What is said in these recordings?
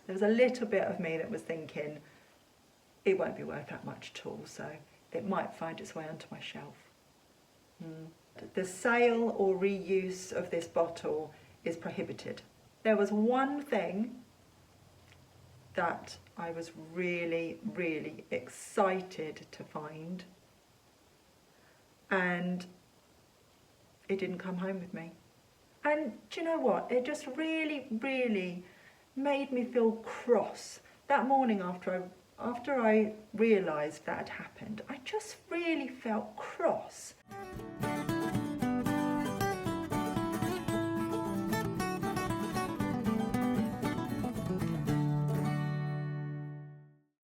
there was a little bit of me that was thinking it won't be worth that much at all, so it might find its way onto my shelf. The sale or reuse of this bottle is prohibited. There was one thing that I was really, really excited to find, and it didn't come home with me. And do you know what? It just really, really made me feel cross. That morning after I realised that had happened, I just really felt cross.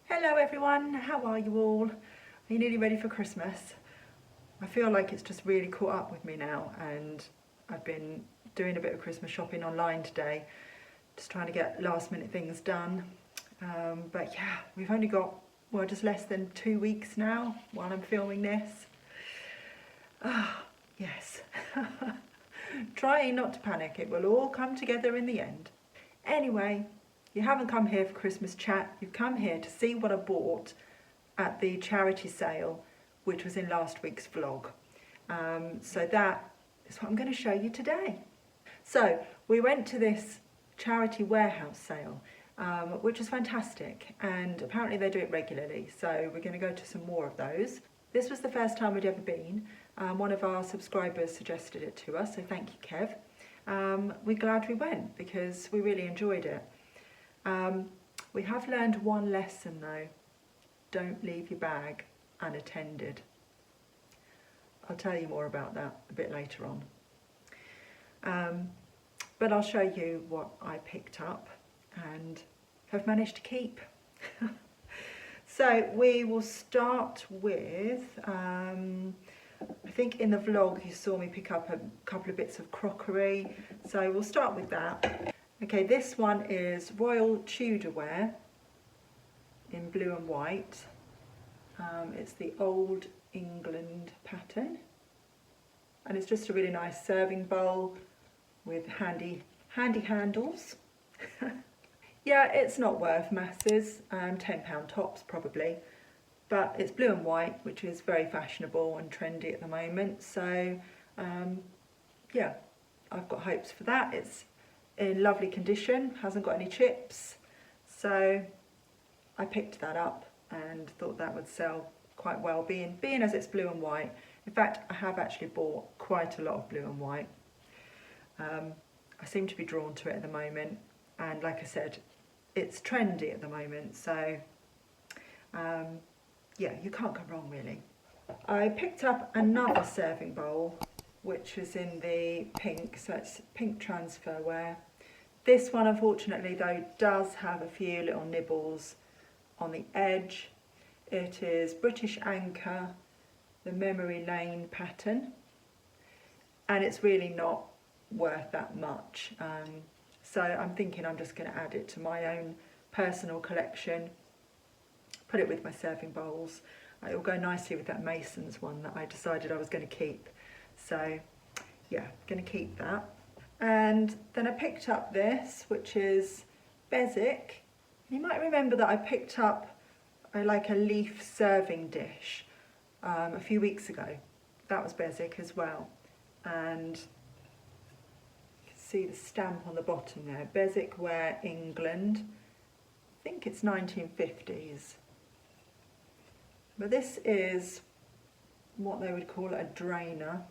Hello everyone, how are you all? Are you nearly ready for Christmas? I feel like it's just really caught up with me now, and I've been doing a bit of Christmas shopping online today, just trying to get last minute things done. But yeah, we've only got, well, just less than 2 weeks now while I'm filming this. Yes. Trying not to panic, it will all come together in the end. Anyway, you haven't come here for Christmas chat, you've come here to see what I bought at the charity sale, which was in last week's vlog. So that is what I'm going to show you today. So we went to this charity warehouse sale, which was fantastic, and apparently they do it regularly, so we're going to go to some more of those. This was the first time we'd ever been. One of our subscribers suggested it to us, so thank you, Kev. We're glad we went because we really enjoyed it. We have learned one lesson though: don't leave your bag unattended. I'll tell you more about that a bit later on. But I'll show you what I picked up and have managed to keep. So we will start with, I think in the vlog you saw me pick up a couple of bits of crockery, so we'll start with that. Okay, this one is Royal Tudorware in blue and white. It's the Old England pattern, and it's just a really nice serving bowl with handy handles. Yeah, it's not worth masses, £10 tops probably, but it's blue and white, which is very fashionable and trendy at the moment, so yeah, I've got hopes for that. It's in lovely condition, hasn't got any chips, so I picked that up and thought that would sell quite well, being as it's blue and white. In fact, I have actually bought quite a lot of blue and white. I seem to be drawn to it at the moment, and like I said, it's trendy at the moment, so yeah, you can't go wrong really. I picked up another serving bowl, which is in the pink, so it's pink transferware. This one, unfortunately though, does have a few little nibbles on the edge. It is British Anchor, the Memory Lane pattern, and it's really not worth that much. So I'm thinking I'm just going to add it to my own personal collection, put it with my serving bowls. It will go nicely with that Mason's one that I decided I was going to keep. So yeah, going to keep that. And then I picked up this, which is Bezic. You might remember that I picked up like a leaf serving dish a few weeks ago. That was Bezic as well, and you can see the stamp on the bottom there, Bezic Ware England. I think it's 1950s, but this is what they would call a drainer,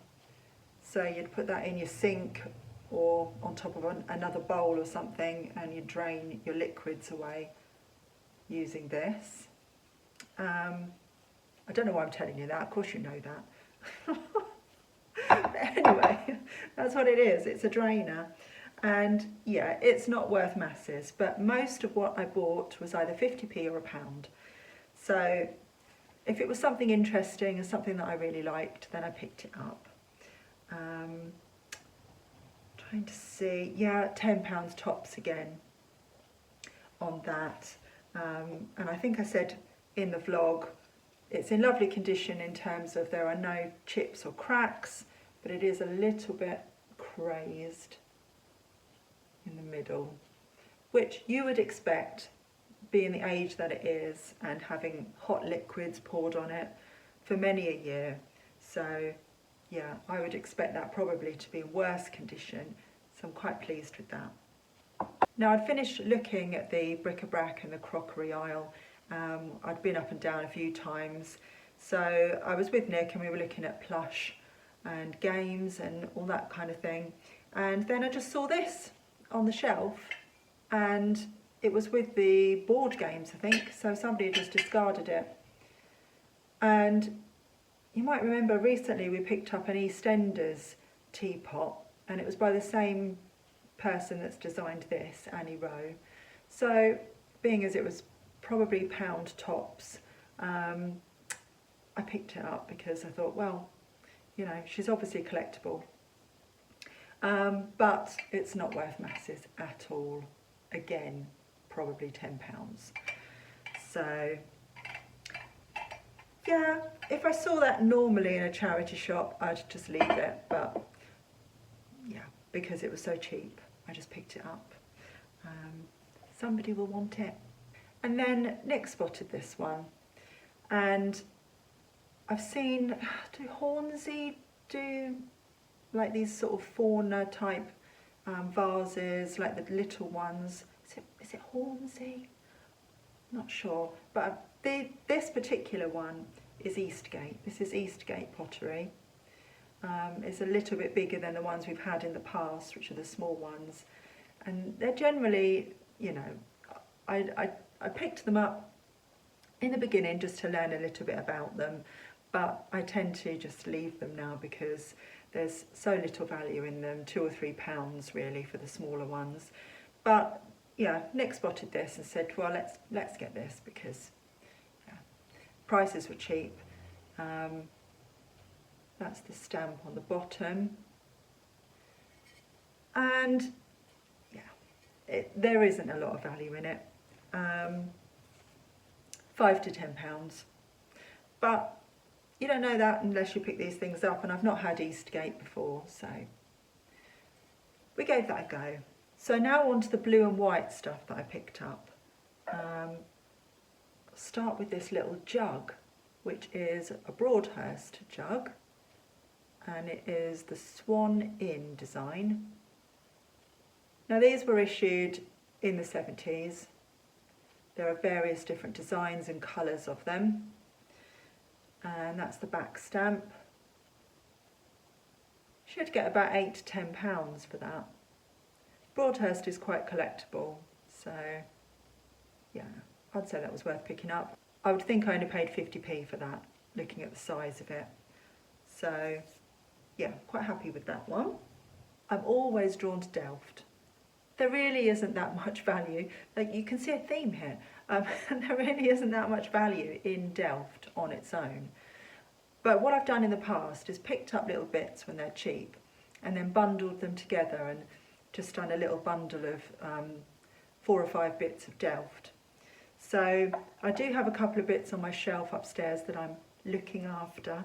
so you'd put that in your sink or on top of another bowl or something, and you drain your liquids away using this. I don't know why I'm telling you that, of course you know that. But anyway, that's what it is, it's a drainer. And yeah, it's not worth masses, but most of what I bought was either 50p or £1. So if it was something interesting and something that I really liked, then I picked it up. Trying to see, yeah, £10 tops again on that. And I think I said in the vlog, it's in lovely condition in terms of there are no chips or cracks, but it is a little bit crazed in the middle. which you would expect, being the age that it is and having hot liquids poured on it for many a year. So yeah, I would expect that probably to be in worse condition, so I'm quite pleased with that. Now, I'd finished looking at the bric-a-brac and the crockery aisle. I'd been up and down a few times, so I was with Nick and we were looking at plush and games and all that kind of thing, and then I just saw this on the shelf, and it was with the board games, I think, so somebody had just discarded it. And you might remember recently we picked up an EastEnders teapot, and it was by the same person that's designed this, Annie Rowe. So being as it was probably pound tops, I picked it up because I thought, well, you know, she's obviously collectible, but it's not worth masses at all. Again, probably £10. So yeah, if I saw that normally in a charity shop, I'd just leave it, but yeah, because it was so cheap, I just picked it up. Somebody will want it. And then Nick spotted this one, and I've seen, do Hornsey do like these sort of fauna type vases, like the little ones? Is it Hornsey? Not sure, but this particular one is Eastgate. This is Eastgate Pottery. It's a little bit bigger than the ones we've had in the past, which are the small ones, and they're generally, you know, I picked them up in the beginning just to learn a little bit about them, but I tend to just leave them now because there's so little value in them, £2 or £3 really for the smaller ones. But yeah, Nick spotted this and said, well, let's get this because yeah, prices were cheap. That's the stamp on the bottom, and yeah, there isn't a lot of value in it. £5 to £10, but you don't know that unless you pick these things up, and I've not had Eastgate before, so we gave that a go. So now on to the blue and white stuff that I picked up. I'll start with this little jug, which is a Broadhurst jug, and it is the Swan Inn design. Now these were issued in the 70s. There are various different designs and colours of them, and that's the back stamp. Should get about £8 to £10 for that. Broadhurst is quite collectible, so yeah, I'd say that was worth picking up. I would think I only paid 50p for that, looking at the size of it. So yeah, quite happy with that one. I'm always drawn to Delft. There really isn't that much value. Like, you can see a theme here. There really isn't that much value in Delft on its own. But what I've done in the past is picked up little bits when they're cheap and then bundled them together and just done a little bundle of 4 or 5 bits of Delft. So I do have a couple of bits on my shelf upstairs that I'm looking after,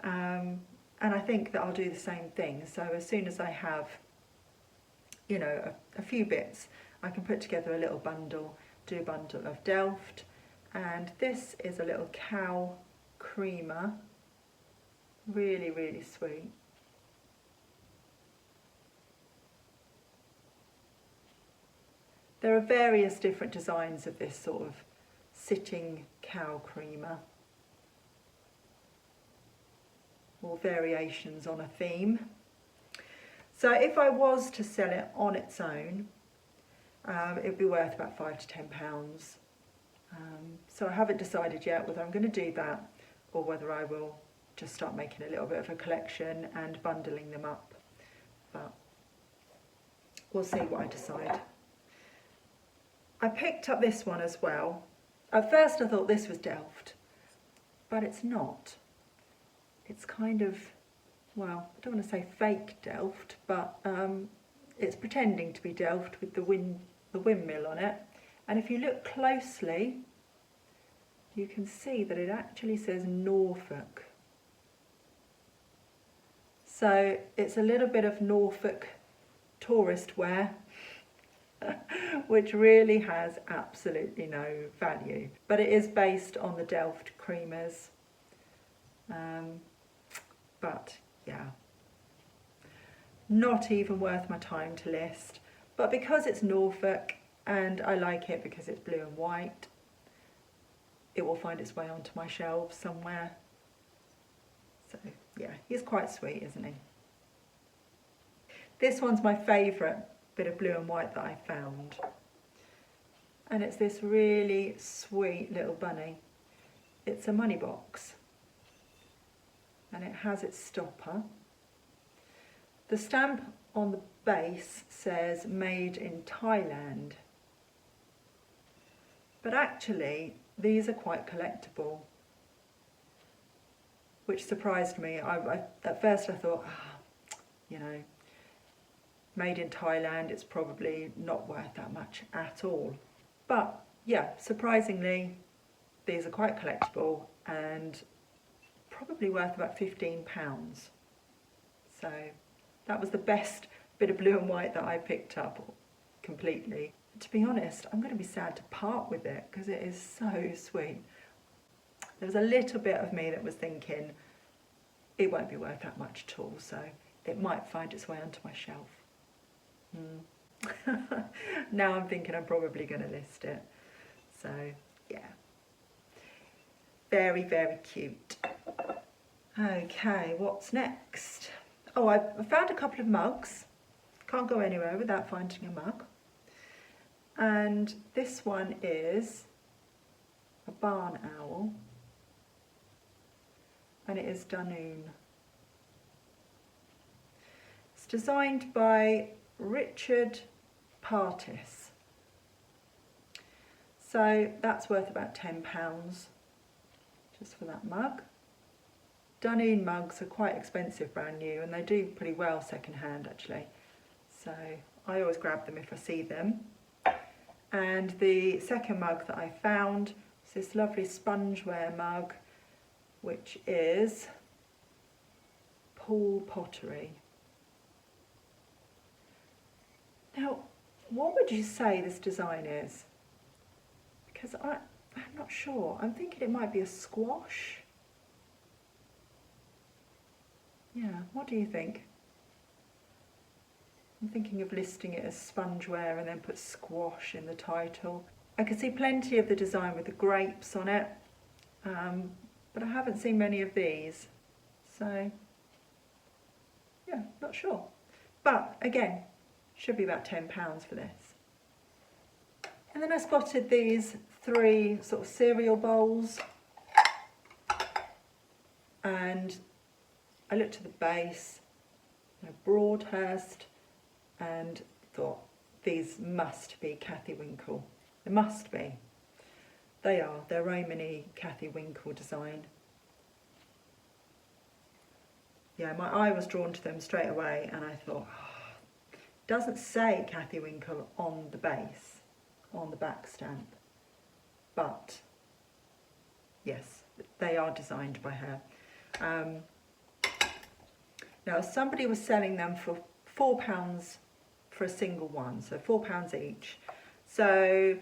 and I think that I'll do the same thing. So as soon as I have, you know, a few bits, I can put together a little bundle, do a bundle of Delft. And this is a little cow creamer, really, really sweet. There are various different designs of this sort of sitting cow creamer, or variations on a theme. So if I was to sell it on its own, it would be worth about £5 to £10. So I haven't decided yet whether I'm going to do that or whether I will just start making a little bit of a collection and bundling them up. But we'll see what I decide. I picked up this one as well. At first I thought this was Delft, but it's not. It's kind of, well, I don't want to say fake Delft, but it's pretending to be Delft with the windmill on it. And if you look closely, you can see that it actually says Norfolk. So it's a little bit of Norfolk tourist wear. which really has absolutely no value. But it is based on the Delft creamers. But yeah, not even worth my time to list. But because it's Norfolk and I like it because it's blue and white, it will find its way onto my shelves somewhere. So yeah, he's quite sweet, isn't he? This one's my favourite bit of blue and white that I found. And it's this really sweet little bunny. It's a money box. And it has its stopper. The stamp on the base says made in Thailand. But actually, these are quite collectible, which surprised me. At first I thought, you know, made in Thailand, it's probably not worth that much at all. But yeah, surprisingly, these are quite collectible and probably worth about £15. So that was the best bit of blue and white that I picked up completely. To be honest, I'm going to be sad to part with it because it is so sweet. There was a little bit of me that was thinking it won't be worth that much at all, so it might find its way onto my shelf. Now I'm thinking I'm probably going to list it. So yeah, very, very cute. Okay, what's next? Oh, I found a couple of mugs. Can't go anywhere without finding a mug. And this one is a barn owl, and it is Dunoon. It's designed by Richard Partis. So that's worth about £10 just for that mug. Dunoon mugs are quite expensive brand new, and they do pretty well second hand actually. So I always grab them if I see them. And the second mug that I found is this lovely spongeware mug, which is Pottery. Now, what would you say this design is? Because I'm not sure. I'm thinking it might be a squash. Yeah, what do you think? I'm thinking of listing it as spongeware and then put squash in the title. I can see plenty of the design with the grapes on it, but I haven't seen many of these. So, yeah, not sure. But again, should be about £10 for this. And then I spotted these 3 sort of cereal bowls, and I looked at the base, Broadhurst, and thought these must be Cathy Winkle. They must be. They are. They're Romany Cathy Winkle design. Yeah, my eye was drawn to them straight away, and I thought, it doesn't say Cathy Winkle on the base, on the back stamp, but yes, they are designed by her. Now, somebody was selling them for £4 for a single one, so £4 each. So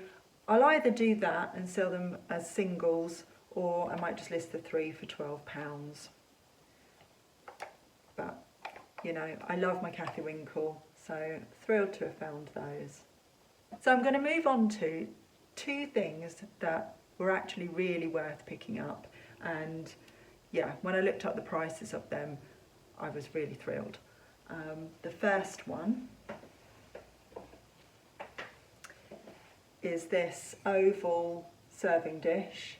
I'll either do that and sell them as singles, or I might just list the 3 for £12. But, you know, I love my Cathy Winkle, so thrilled to have found those. So I'm going to move on to 2 things that were actually really worth picking up, and yeah, when I looked up the prices of them, I was really thrilled. The first one is this oval serving dish.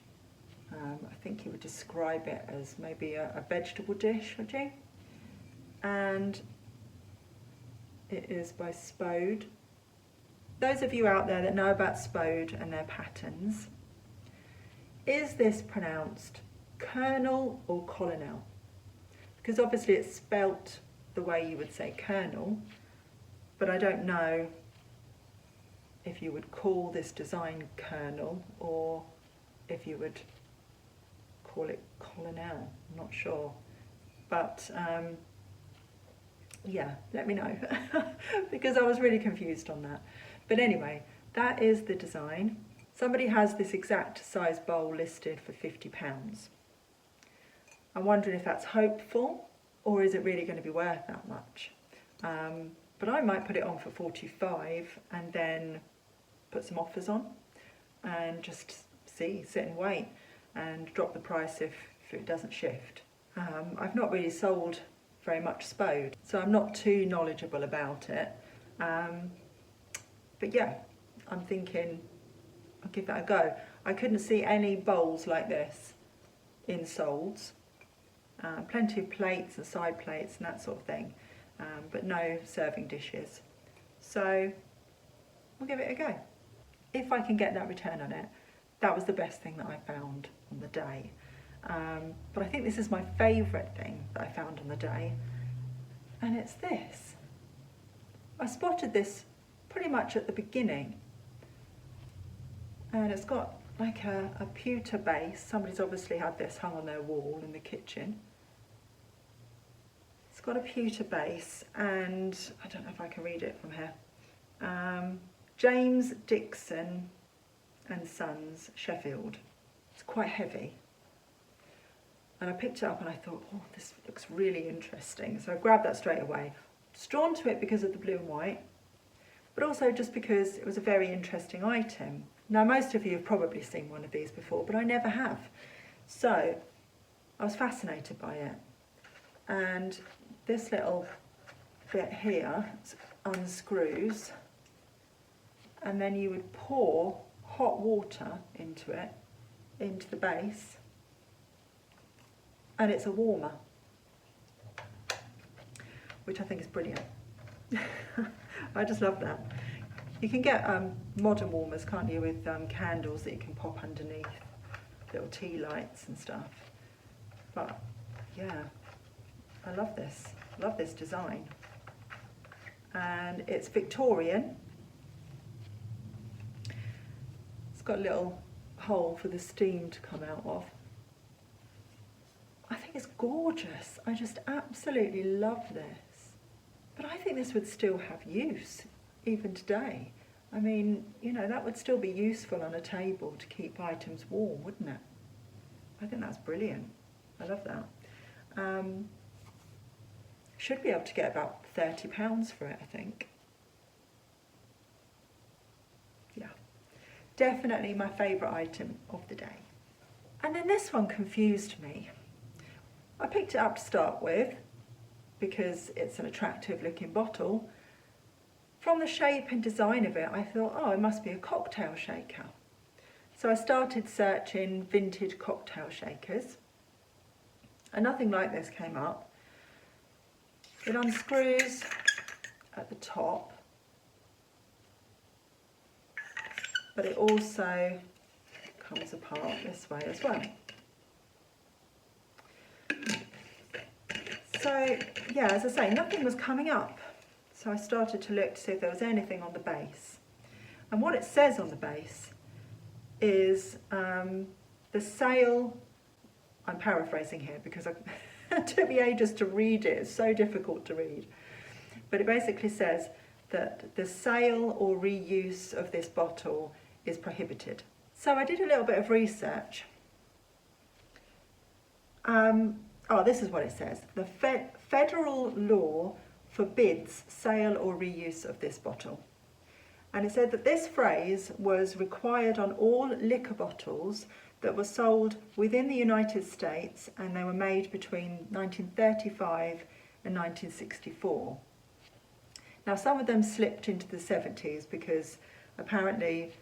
I think you would describe it as maybe a vegetable dish, would you? And it is by Spode. Those of you out there that know about Spode and their patterns, is this pronounced Colonel or Colonel? Because obviously it's spelt the way you would say Colonel, but I don't know if you would call this design Colonel or if you would call it Colonel. I'm not sure, but yeah, let me know because I was really confused on that. But anyway, that is the design. Somebody has this exact size bowl listed for £50. I'm wondering if that's hopeful, or is it really going to be worth that much? But I might put it on for 45 and then put some offers on and just sit and wait and drop the price if it doesn't shift. I've not really sold very much spode, so I'm not too knowledgeable about it. But yeah, I'm thinking I'll give that a go. I couldn't see any bowls like this in solds. Plenty of plates and side plates and that sort of thing, but no serving dishes. So we'll give it a go. If I can get that return on it, that was the best thing that I found on the day. But I think this is my favourite thing that I found on the day, and it's this. I spotted this pretty much at the beginning, and it's got like a pewter base. Somebody's obviously had this hung on their wall in the kitchen. It's got a pewter base, and I don't know if I can read it from here. James Dixon and Sons, Sheffield. It's quite heavy. And I picked it up and I thought, oh, this looks really interesting. So I grabbed that straight away. Just drawn to it because of the blue and white, but also just because it was a very interesting item. Now, most of you have probably seen one of these before, but I never have. So I was fascinated by it. And this little bit here unscrews, and then you would pour hot water into it, into the base, and it's a warmer, which I think is brilliant. I just love that. You can get modern warmers, can't you, with candles that you can pop underneath, little tea lights and stuff. But yeah, I love this design. And it's Victorian. It's got a little hole for the steam to come out of. I think it's gorgeous. I just absolutely love this. But I think this would still have use, even today. I mean, you know, that would still be useful on a table to keep items warm, wouldn't it? I think that's brilliant. I love that. Should be able to get about £30 for it, I think. Yeah, definitely my favourite item of the day. And then this one confused me. I picked it up to start with because it's an attractive looking bottle. From the shape and design of it, I thought, oh, it must be a cocktail shaker. So I started searching vintage cocktail shakers, and nothing like this came up. It unscrews at the top, but it also comes apart this way as well. So yeah, as I say, nothing was coming up. So I started to look to see if there was anything on the base. And what it says on the base is the sale, I'm paraphrasing here because it took me ages to read it, it's so difficult to read. But it basically says that the sale or reuse of this bottle is prohibited. So I did a little bit of research. This is what it says. The federal law forbids sale or reuse of this bottle. And it said that this phrase was required on all liquor bottles that were sold within the United States, and they were made between 1935 and 1964. Now, some of them slipped into the 70s because apparently,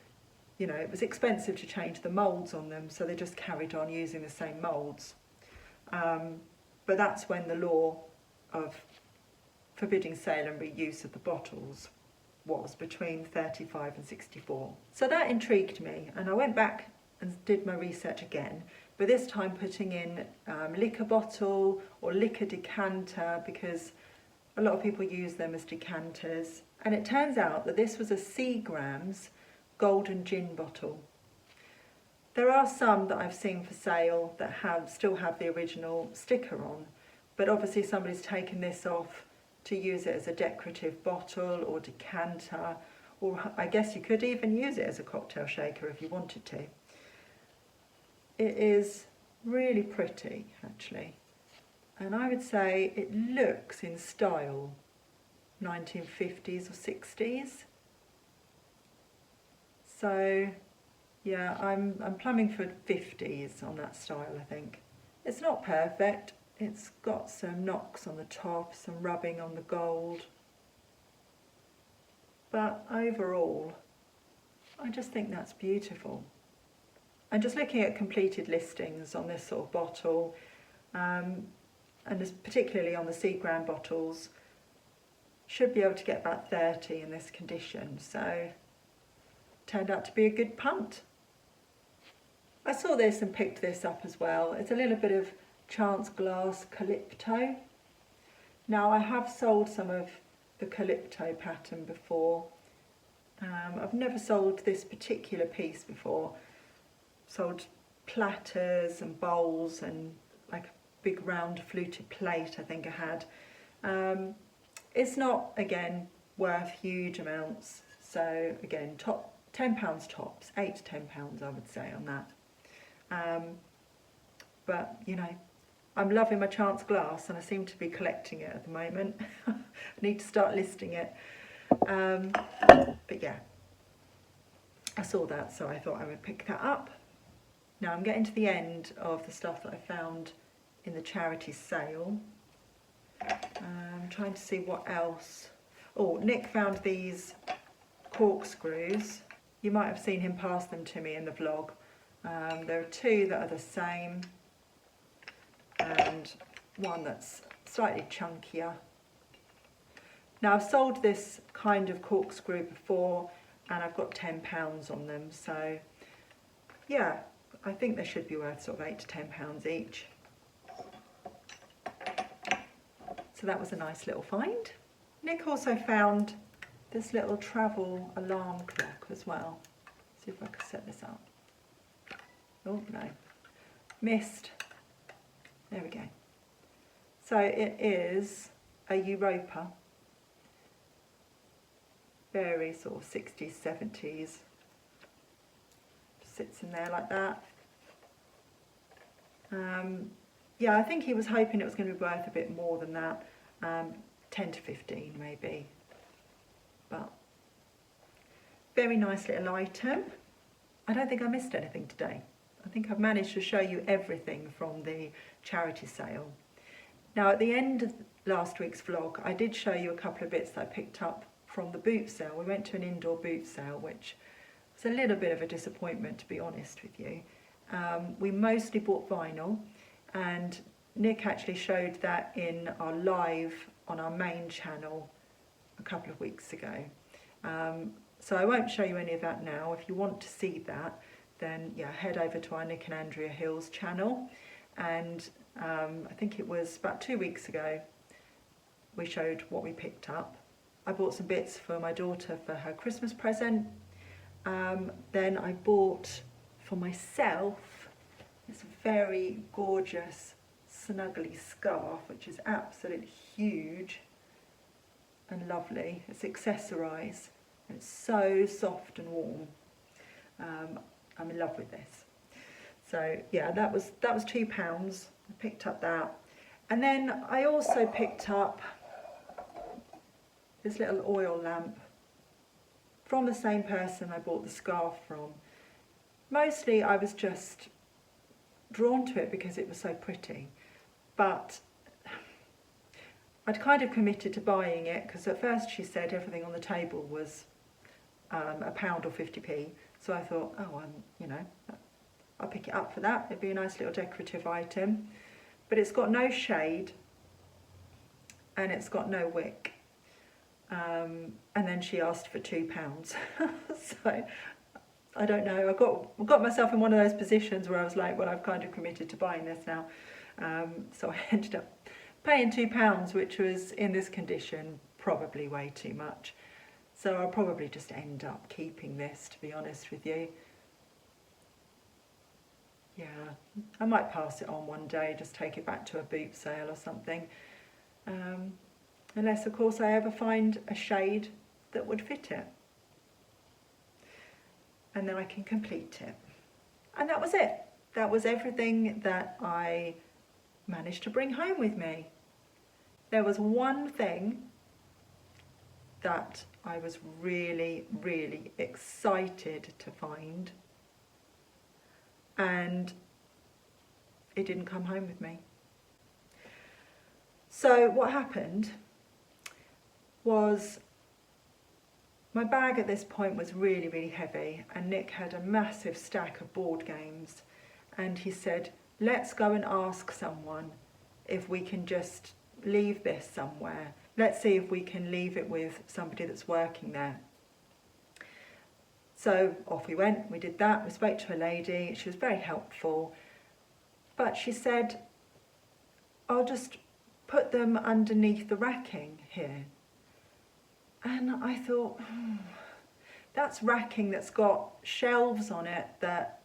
you know, it was expensive to change the moulds on them, so they just carried on using the same moulds. But that's when the law of forbidding sale and reuse of the bottles was between 35 and 64. So that intrigued me, and I went back and did my research again, but this time putting in liquor bottle or liquor decanter, because a lot of people use them as decanters. And it turns out that this was a Seagram's golden gin bottle. There are some that I've seen for sale that still have the original sticker on, but obviously somebody's taken this off to use it as a decorative bottle or decanter or I guess you could even use it as a cocktail shaker if you wanted to. It is really pretty actually, and I would say it looks in style 1950s or 60s. So yeah, I'm plumbing for 50s on that style, I think. It's not perfect. It's got some knocks on the top, some rubbing on the gold. But overall, I just think that's beautiful. And just looking at completed listings on this sort of bottle, and particularly on the Seagram bottles, should be able to get about 30 in this condition. So, turned out to be a good punt. I saw this and picked this up as well. It's a little bit of Chance Glass Calypto. Now I have sold some of the Calypto pattern before. I've never sold this particular piece before. Sold platters and bowls and like a big round fluted plate I think I had. It's not, again, worth huge amounts. So again, top £10 tops, £8 to £10 I would say on that. But you know, I'm loving my Chance Glass and I seem to be collecting it at the moment. I need to start listing it. But yeah, I saw that, so I thought I would pick that up. Now I'm getting to the end of the stuff that I found in the charity sale. I'm trying to see what else. Oh, Nick found these corkscrews. You might have seen him pass them to me in the vlog. There are two that are the same and one that's slightly chunkier. Now I've sold this kind of corkscrew before and I've got £10 on them, so yeah, I think they should be worth sort of £8 to £10 each. So that was a nice little find. Nick also found this little travel alarm clock as well. See if I can set this up. Oh no, missed. There we go. So it is a Europa. Very sort of 60s, 70s. Sits in there like that. Yeah, I think he was hoping it was going to be worth a bit more than that. 10 to 15 maybe. But very nice little item. I don't think I missed anything today. I think I've managed to show you everything from the charity sale. Now at the end of last week's vlog, I did show you a couple of bits that I picked up from the boot sale. We went to an indoor boot sale, which was a little bit of a disappointment, to be honest with you. We mostly bought vinyl, and Nick actually showed that in our live on our main channel a couple of weeks ago. So I won't show you any of that now. If you want to see that, then yeah, head over to our Nick and Andrea Hills channel. And I think it was about 2 weeks ago we showed what we picked up. I bought some bits for my daughter for her Christmas present. Then I bought for myself this very gorgeous snuggly scarf, which is absolutely huge and lovely. It's accessorised and it's so soft and warm. I'm in love with this. So yeah, that was £2. I picked up that, and then I also picked up this little oil lamp from the same person I bought the scarf from. Mostly I was just drawn to it because it was so pretty, but I'd kind of committed to buying it because at first she said everything on the table was £1 or 50p, so I thought, oh, you know, I'll pick it up for that. It'd be a nice little decorative item, but it's got no shade and it's got no wick. And then she asked for £2. So I don't know, I got myself in one of those positions where I was like, well, I've kind of committed to buying this now. So I ended up paying £2, which was, in this condition, probably way too much. So I'll probably just end up keeping this, to be honest with you. Yeah, I might pass it on one day, just take it back to a boot sale or something. Unless, of course, I ever find a shade that would fit it. and then I can complete it. And that was it. That was everything that I managed to bring home with me. There was one thing that I was really, really excited to find, and it didn't come home with me. So what happened was my bag at this point was really, really heavy, and Nick had a massive stack of board games, and he said, let's go and ask someone if we can just leave this somewhere. Let's see if we can leave it with somebody that's working there. So off we went, we did that, we spoke to a lady, she was very helpful, but she said, I'll just put them underneath the racking here. And I thought, that's racking that's got shelves on it that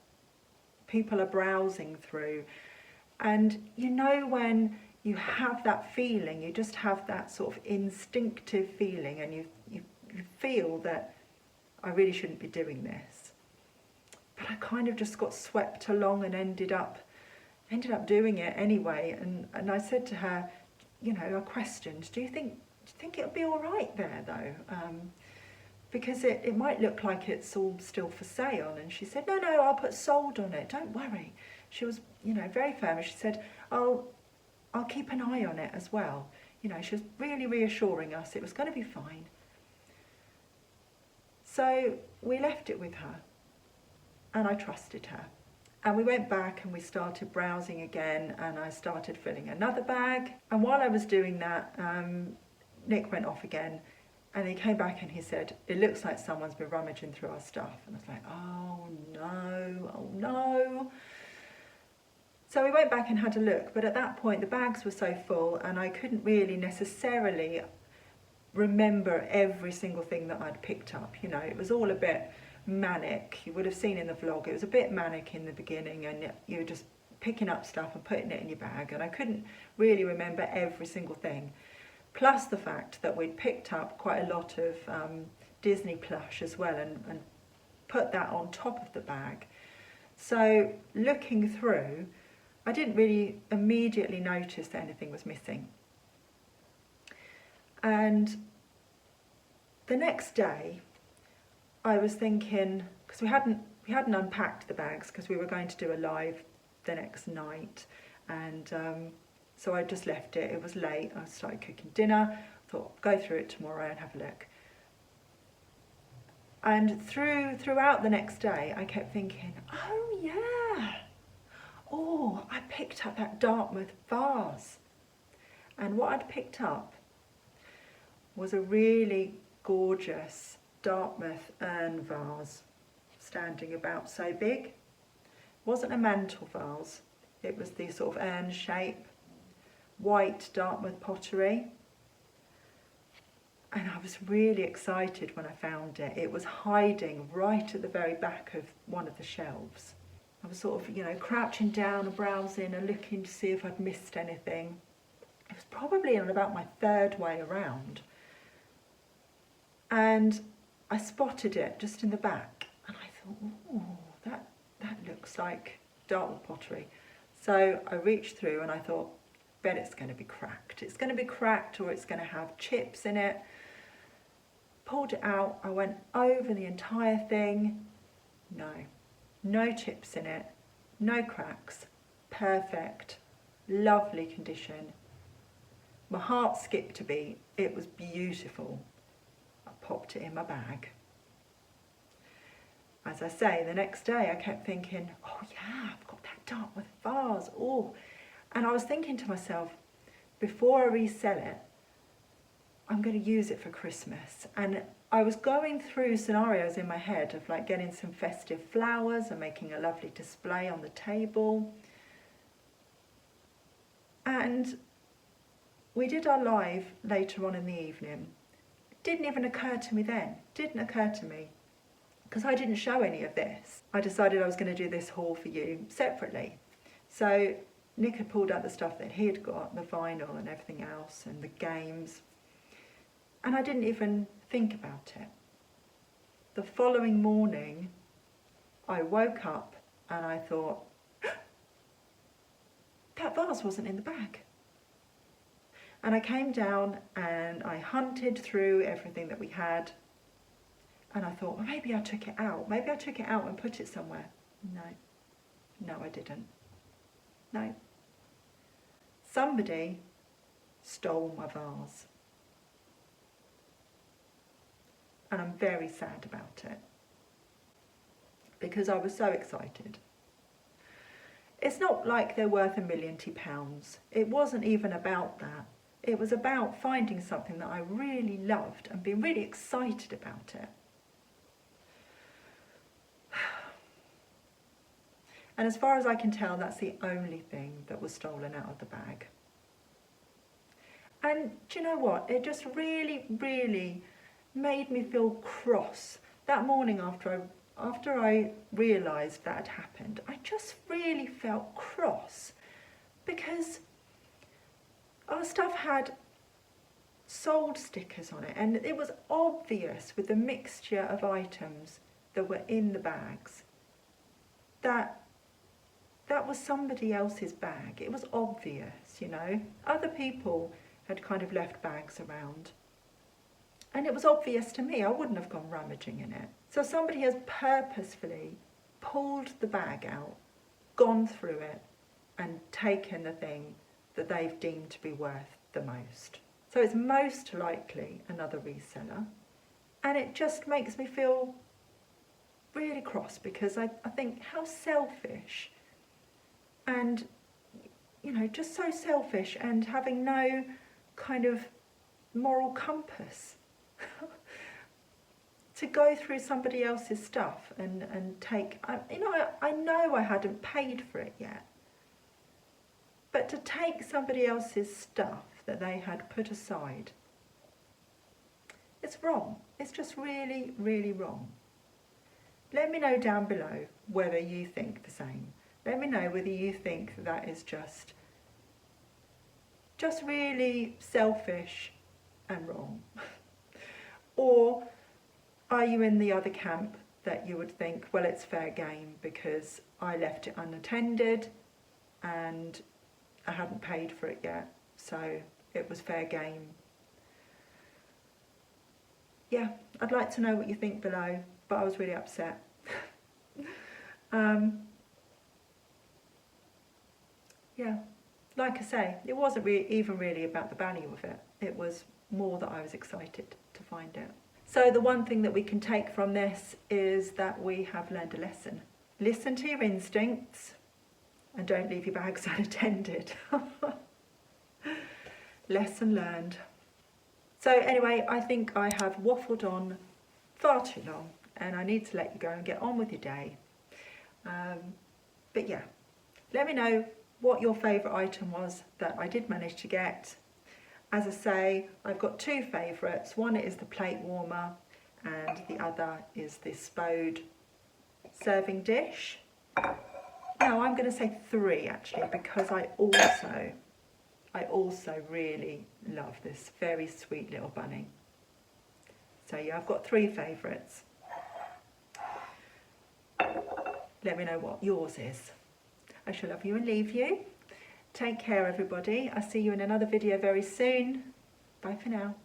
people are browsing through. And you know when you have that feeling, you just have that sort of instinctive feeling, and you feel that I really shouldn't be doing this. But I kind of just got swept along and ended up doing it anyway. And I said to her, you know, I questioned, do you think it'll be all right there though? Because it might look like it's all still for sale. And she said, no, I'll put sold on it, don't worry. She was, you know, very firm. And she said, I'll keep an eye on it as well. You know, she was really reassuring us it was going to be fine. So we left it with her, and I trusted her. And we went back and we started browsing again, and I started filling another bag. And while I was doing that, Nick went off again, and he came back and he said, it looks like someone's been rummaging through our stuff. And I was like, oh no. So we went back and had a look, but at that point the bags were so full and I couldn't really necessarily remember every single thing that I'd picked up. You know, it was all a bit manic. You would have seen in the vlog, it was a bit manic in the beginning, and you were just picking up stuff and putting it in your bag, and I couldn't really remember every single thing. Plus the fact that we'd picked up quite a lot of Disney plush as well, and put that on top of the bag. So looking through, I didn't really immediately notice that anything was missing. And the next day I was thinking, because we hadn't unpacked the bags because we were going to do a live the next night, and so I just left it. It was late, I started cooking dinner, thought go through it tomorrow and have a look. And throughout the next day I kept thinking, oh yeah, oh, I picked up that Dartmouth vase. And what I'd picked up was a really gorgeous Dartmouth urn vase, standing about so big. It wasn't a mantle vase, it was the sort of urn shape, white Dartmouth pottery. And I was really excited when I found it. It was hiding right at the very back of one of the shelves. I was sort of, you know, crouching down and browsing and looking to see if I'd missed anything. It was probably on about my third way around. And I spotted it just in the back, and I thought, oh, that looks like Dartmouth pottery. So I reached through and I thought, bet it's going to be cracked. It's going to be cracked, or it's going to have chips in it. Pulled it out, I went over the entire thing. No chips in it, no cracks, perfect, lovely condition. My heart skipped a beat, it was beautiful. I popped it in my bag. As I say, the next day I kept thinking, oh yeah, I've got that Dartmouth vase, oh. And I was thinking to myself, before I resell it, I'm going to use it for Christmas. And I was going through scenarios in my head of like getting some festive flowers and making a lovely display on the table. And we did our live later on in the evening. It didn't even occur to me then, because I didn't show any of this. I decided I was going to do this haul for you separately. So Nick had pulled out the stuff that he had got, the vinyl and everything else, and the games. And I didn't even think about it. The following morning, I woke up and I thought, that vase wasn't in the bag. And I came down and I hunted through everything that we had, and I thought, well, maybe I took it out. Maybe I took it out and put it somewhere. No, I didn't. No. Somebody stole my vase. And I'm very sad about it, because I was so excited. It's not like they're worth £1 million. It wasn't even about that. It was about finding something that I really loved and being really excited about it. And as far as I can tell, that's the only thing that was stolen out of the bag. And do you know what? It just really, really made me feel cross. That morning after I realised that had happened, I just really felt cross, because our stuff had sold stickers on it, and it was obvious with the mixture of items that were in the bags that was somebody else's bag. It was obvious, you know. Other people had kind of left bags around, and it was obvious to me. I wouldn't have gone rummaging in it. So somebody has purposefully pulled the bag out, gone through it, and taken the thing that they've deemed to be worth the most. So it's most likely another reseller, and it just makes me feel really cross, because I think, how selfish, and, you know, just so selfish, and having no kind of moral compass to go through somebody else's stuff and take, you know, I know I hadn't paid for it yet, but to take somebody else's stuff that they had put aside, it's wrong. It's just really, really wrong. Let me know down below whether you think the same. Let me know whether you think that is just really selfish and wrong. Or are you in the other camp that you would think, well, it's fair game because I left it unattended and I hadn't paid for it yet, so it was fair game. Yeah, I'd like to know what you think below, but I was really upset. Yeah, like I say, it wasn't even really about the value of it. It was more that I was excited to find it. So the one thing that we can take from this is that we have learned a lesson. Listen to your instincts and don't leave your bags unattended. Lesson learned. So anyway, I think I have waffled on far too long, and I need to let you go and get on with your day. But yeah, let me know what your favourite item was that I did manage to get. As I say, I've got two favourites. One is the plate warmer, and the other is this Spode serving dish. No, I'm going to say three actually, because I also really love this very sweet little bunny. So yeah, I've got three favourites. Let me know what yours is. I shall love you and leave you. Take care, everybody. I'll see you in another video very soon. Bye for now.